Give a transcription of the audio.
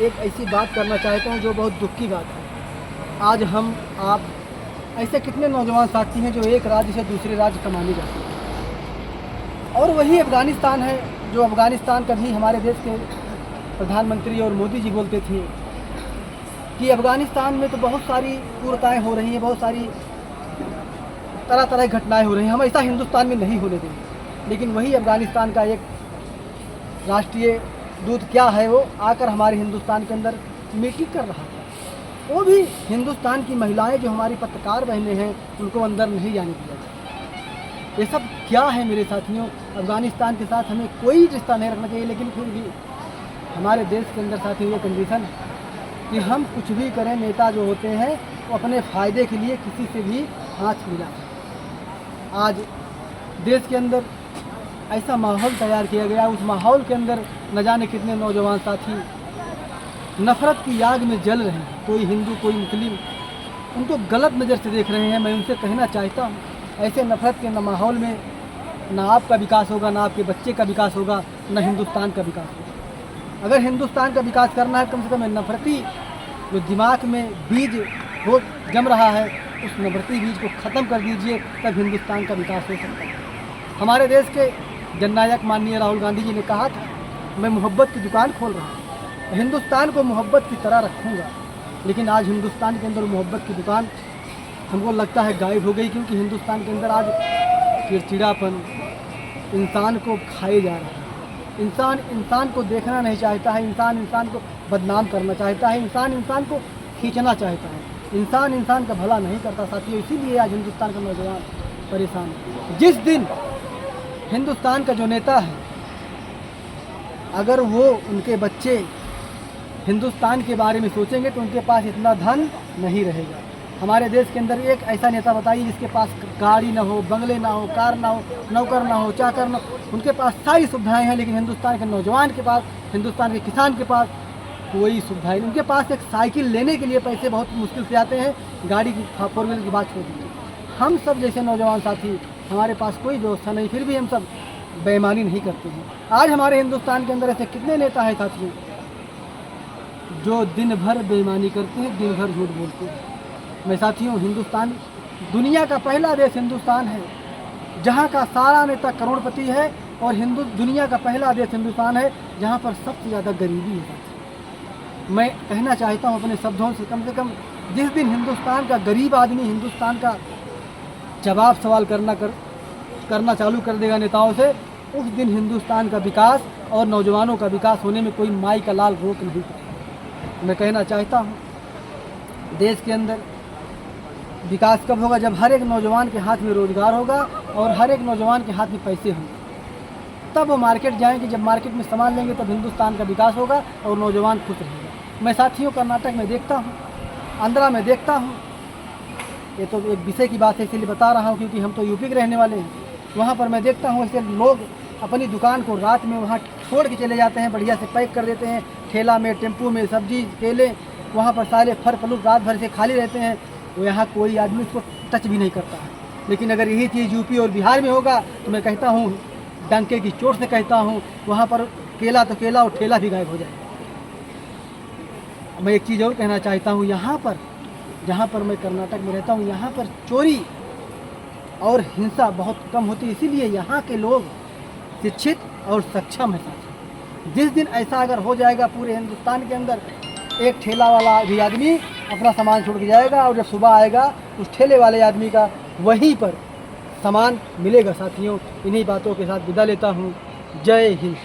एक ऐसी बात करना चाहता हूँ जो बहुत दुख की बात है। आज हम आप ऐसे कितने नौजवान साथी हैं जो एक राज्य से दूसरे राज्य कमाने जाते हैं, और वही अफ़गानिस्तान है जो अफ़गानिस्तान कभी हमारे देश के प्रधानमंत्री और मोदी जी बोलते थे कि अफ़गानिस्तान में तो बहुत सारी क्रूरताएँ हो रही हैं, बहुत सारी तरह तरह की घटनाएँ हो रही हैं, हम ऐसा हिंदुस्तान में नहीं होने देंगे। लेकिन वही अफ़गानिस्तान का एक राष्ट्रीय दूत क्या है, वो आकर हमारे हिंदुस्तान के अंदर मीटिंग कर रहा था। वो भी हिंदुस्तान की महिलाएं जो हमारी पत्रकार बहनें हैं उनको अंदर नहीं जाने दिया जाए। ये सब क्या है मेरे साथियों? अफ़गानिस्तान के साथ हमें कोई रिश्ता नहीं रखना चाहिए, लेकिन फिर भी हमारे देश के अंदर साथियों ये कंडीशन है कि हम कुछ भी करें, नेता जो होते हैं वो अपने फ़ायदे के लिए किसी से भी हाथ मिलाते हैं। आज देश के अंदर ऐसा माहौल तैयार किया गया, उस माहौल के अंदर न जाने कितने नौजवान साथी नफ़रत की आग में जल रहे हैं। कोई हिंदू कोई मुस्लिम उनको गलत नज़र से देख रहे हैं। मैं उनसे कहना चाहता हूँ, ऐसे नफ़रत के माहौल में ना आपका विकास होगा, ना आपके बच्चे का विकास होगा, ना हिंदुस्तान का विकास होगा। अगर हिंदुस्तान का विकास करना है, कम से कम नफ़रती जो दिमाग में बीज हो जम रहा है, उस नफ़रती बीज को ख़त्म कर दीजिए, तब हिंदुस्तान का विकास हो सकता है। हमारे देश के जननायक माननीय राहुल गांधी जी ने कहा था, मैं मोहब्बत की दुकान खोल रहा हूँ, हिंदुस्तान को मोहब्बत की तरह रखूँगा। लेकिन आज हिंदुस्तान के अंदर मोहब्बत की दुकान हमको लगता है गायब हो गई, क्योंकि हिंदुस्तान के अंदर आज चिड़चिड़ापन इंसान को खाए जा रहा है। इंसान इंसान को देखना नहीं चाहता है, इंसान इंसान को बदनाम करना चाहता है, इंसान इंसान को खींचना चाहता है, इंसान इंसान का भला नहीं करता साथियों। इसीलिए आज हिंदुस्तान का नौजवान परेशान है। जिस दिन हिंदुस्तान का जो नेता है, अगर वो उनके बच्चे हिंदुस्तान के बारे में सोचेंगे तो उनके पास इतना धन नहीं रहेगा। हमारे देश के अंदर एक ऐसा नेता बताइए जिसके पास गाड़ी ना हो, बंगले ना हो, कार ना हो, नौकर ना हो, चाकर ना हो। उनके पास सारी सुविधाएं हैं, लेकिन हिंदुस्तान के नौजवान के पास, हिंदुस्तान के किसान के पास कोई सुविधाएं नहीं। उनके पास एक साइकिल लेने के लिए पैसे बहुत मुश्किल से आते हैं, गाड़ी की फोर व्हीलर की बात छोड़ दीजिए। हम सब जैसे नौजवान साथी, हमारे पास कोई व्यवस्था नहीं, फिर भी हम सब बेईमानी नहीं करते हैं। आज हमारे हिंदुस्तान के अंदर ऐसे कितने नेता हैं साथियों जो दिन भर बेईमानी करते हैं, दिन भर झूठ बोलते हैं। मैं साथियों, हिंदुस्तान दुनिया का पहला देश हिंदुस्तान है जहाँ का सारा नेता करोड़पति है, और दुनिया का पहला देश हिंदुस्तान है जहाँ पर सबसे ज़्यादा गरीबी है साथियों। मैं कहना चाहता हूँ अपने शब्दों से कम जिस दिन हिंदुस्तान का गरीब आदमी हिंदुस्तान का जवाब सवाल करना चालू कर देगा नेताओं से, उस दिन हिंदुस्तान का विकास और नौजवानों का विकास होने में कोई माई का लाल रोक नहीं पाएगा। मैं कहना चाहता हूँ, देश के अंदर विकास कब होगा? जब हर एक नौजवान के हाथ में रोज़गार होगा और हर एक नौजवान के हाथ में पैसे होंगे, तब वो मार्केट जाएंगे। जब मार्केट में सामान लेंगे तब हिंदुस्तान का विकास होगा और नौजवान खुश रहेगा। मैं साथियों कर्नाटक में देखता हूँ, आंध्रा में देखता हूँ, ये तो एक विषय की बात है इसलिए बता रहा हूँ क्योंकि हम तो यूपी के रहने वाले हैं। वहाँ पर मैं देखता हूँ ऐसे लोग अपनी दुकान को रात में वहाँ छोड़ के चले जाते हैं, बढ़िया से पैक कर देते हैं, ठेला में, टेम्पू में सब्जी केले वहाँ पर सारे फल फ्रूट रात भर से खाली रहते हैं। वो यहाँ कोई आदमी उसको टच भी नहीं करता है। लेकिन अगर यही चीज़ यूपी और बिहार में होगा तो मैं कहता हूँ, डंके की चोट से कहता हूँ, वहाँ पर केला तो केला और ठेला भी गायब हो जाए। मैं एक चीज़ और कहना चाहता हूँ, यहाँ पर जहाँ पर मैं कर्नाटक में रहता हूँ, यहाँ पर चोरी और हिंसा बहुत कम होती है, इसीलिए यहाँ के लोग शिक्षित और सक्षम है साथियों। जिस दिन ऐसा अगर हो जाएगा पूरे हिंदुस्तान के अंदर, एक ठेला वाला भी आदमी अपना सामान छोड़ के जाएगा और जब सुबह आएगा उस ठेले वाले आदमी का वहीं पर सामान मिलेगा साथियों। इन्हीं बातों के साथ विदा लेता हूँ। जय हिंद।